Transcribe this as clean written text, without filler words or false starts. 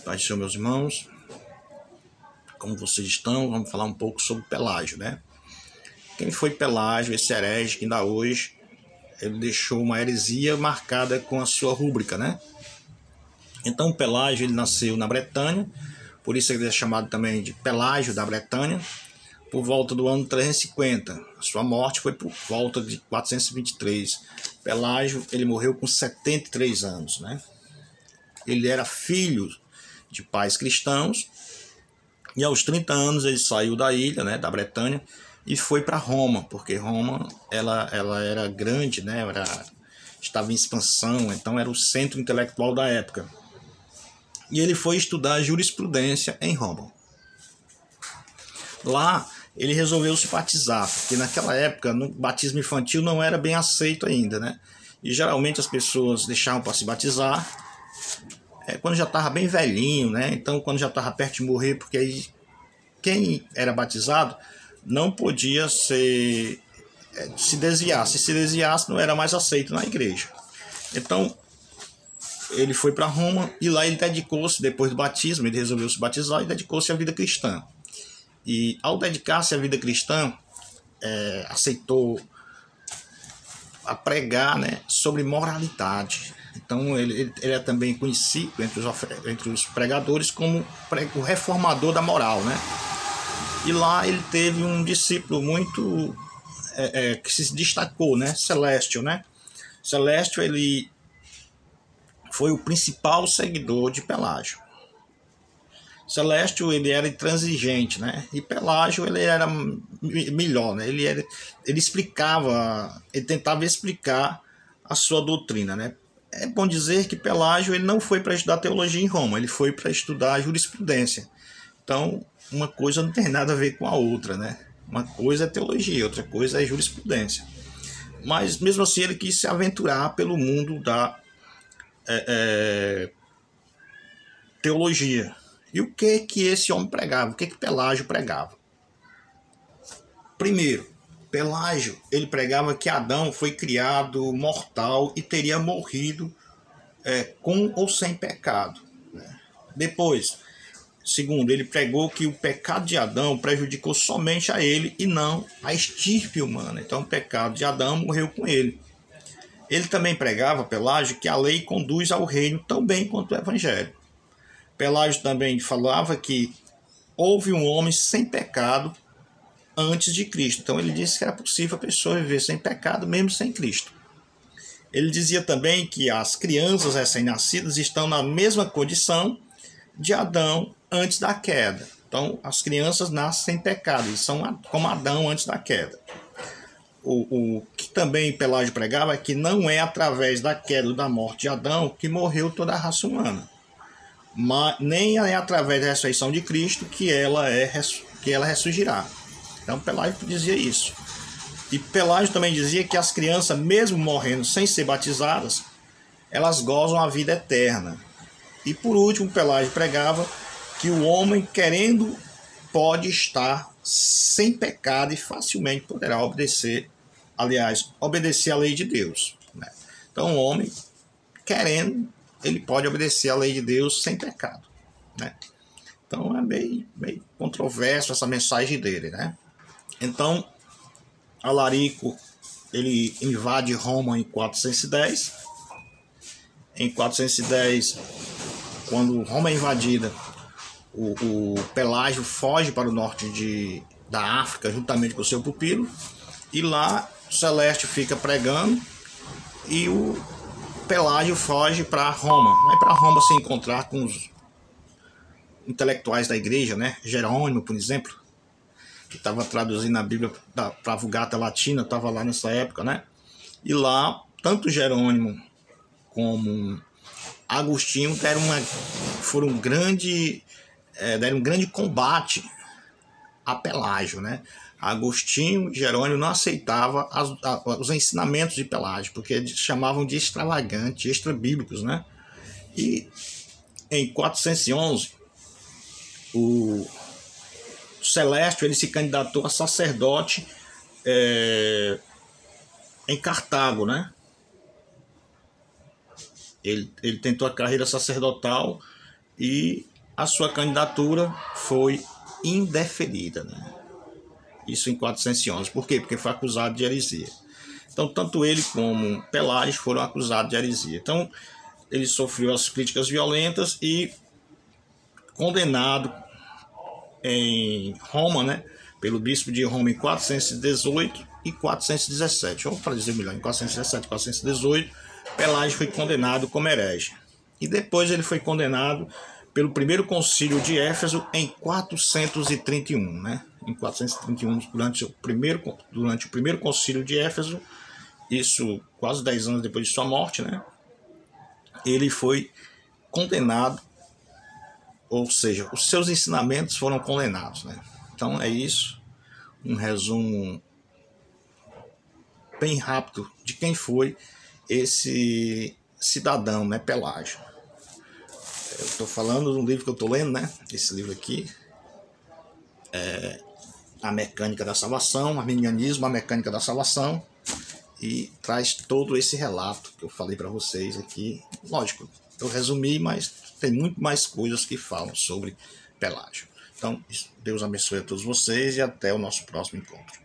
Pai do Senhor, meus irmãos, como vocês estão? Vamos falar um pouco sobre Pelágio, né? Quem foi Pelágio, esse herege que ainda hoje ele deixou uma heresia marcada com a sua rúbrica, né? Então Pelágio ele nasceu na Bretanha, por isso ele é chamado também de Pelágio da Bretanha, por volta do ano 350. A sua morte foi por volta de 423. Pelágio ele morreu com 73 anos, né? Ele era filho de pais cristãos e aos 30 anos ele saiu da ilha, né, da Bretanha, e foi para Roma, porque Roma ela era grande, né, estava em expansão, então era o centro intelectual da época. E ele foi estudar jurisprudência em Roma. Lá ele resolveu se batizar, porque naquela época o batismo infantil não era bem aceito ainda, né? E geralmente as pessoas deixavam para se batizar quando já estava bem velhinho, né? Então quando já estava perto de morrer, porque aí quem era batizado não podia se desviar. Se desviasse, não era mais aceito na igreja. Então ele foi para Roma e lá ele dedicou-se, depois do batismo, ele resolveu se batizar e dedicou-se à vida cristã. E ao dedicar-se à vida cristã, aceitou a pregar, né, sobre moralidade. Então ele é também conhecido entre os pregadores como o reformador da moral, né? E lá ele teve um discípulo muito que se destacou, né? Celestio, né? Celestio ele foi o principal seguidor de Pelágio. Celestio ele era intransigente, né? E Pelágio ele era melhor, né? Ele explicava, ele tentava explicar a sua doutrina, né? É bom dizer que Pelágio ele não foi para estudar teologia em Roma, ele foi para estudar jurisprudência. Então, uma coisa não tem nada a ver com a outra, né? Uma coisa é teologia, outra coisa é jurisprudência. Mas mesmo assim ele quis se aventurar pelo mundo da teologia. E o que esse homem pregava? O que Pelágio pregava? Primeiro, Pelágio ele pregava que Adão foi criado mortal e teria morrido com ou sem pecado, né? Depois, segundo, ele pregou que o pecado de Adão prejudicou somente a ele e não a estirpe humana. Então o pecado de Adão morreu com ele. Ele também pregava, Pelágio, que a lei conduz ao reino tão bem quanto o evangelho. Pelágio também falava que houve um homem sem pecado antes de Cristo. Então ele disse que era possível a pessoa viver sem pecado mesmo sem Cristo. Ele dizia também que as crianças recém-nascidas estão na mesma condição de Adão antes da queda. Então as crianças nascem sem pecado, eles são como Adão antes da queda. O que também Pelágio pregava é que não é através da queda ou da morte de Adão que morreu toda a raça humana. Mas nem é através da ressurreição de Cristo que ela ressurgirá. Então Pelágio dizia isso. E Pelágio também dizia que as crianças, mesmo morrendo sem ser batizadas, elas gozam a vida eterna. E por último, Pelágio pregava que o homem, querendo, pode estar sem pecado e facilmente poderá obedecer à lei de Deus, né? Então o homem, querendo, ele pode obedecer à lei de Deus sem pecado, né? Então é meio controverso essa mensagem dele, né? Então Alarico ele invade Roma em 410. Em 410, quando Roma é invadida, o Pelágio foge para o norte da África juntamente com o seu pupilo, e lá Celeste fica pregando e o Pelágio foge para Roma. Vai para Roma se encontrar com os intelectuais da igreja, né? Jerônimo, por exemplo, que estava traduzindo a Bíblia para a Vulgata Latina, estava lá nessa época, né? E lá, tanto Jerônimo como Agostinho deram um grande combate a Pelágio, né? Agostinho e Jerônimo não aceitavam os ensinamentos de Pelágio, porque eles chamavam de extravagantes, extrabíblicos, né? E em 411, o Celestio ele se candidatou a sacerdote em Cartago, né? Ele tentou a carreira sacerdotal e a sua candidatura foi indeferida, né? Isso em 411. Por quê? Porque foi acusado de heresia. Então, tanto ele como Pelágio foram acusados de heresia. Então, ele sofreu as críticas violentas e condenado em Roma, né, pelo bispo de Roma em 418 e 417. Ou para dizer melhor, em 417 e 418, Pelágio foi condenado como herege. E depois ele foi condenado pelo primeiro concílio de Éfeso em 431, né? Em 431, durante o primeiro concílio de Éfeso, isso quase 10 anos depois de sua morte, né? Ele foi condenado, ou seja, os seus ensinamentos foram condenados, né? Então é isso, um resumo bem rápido de quem foi esse cidadão, né, Pelágio. Eu estou falando de um livro que eu estou lendo, né? Esse livro aqui é A Mecânica da Salvação, Arminianismo, a Mecânica da Salvação, e traz todo esse relato que eu falei para vocês aqui. Lógico, eu resumi, mas tem muito mais coisas que falam sobre Pelágio. Então, Deus abençoe a todos vocês e até o nosso próximo encontro.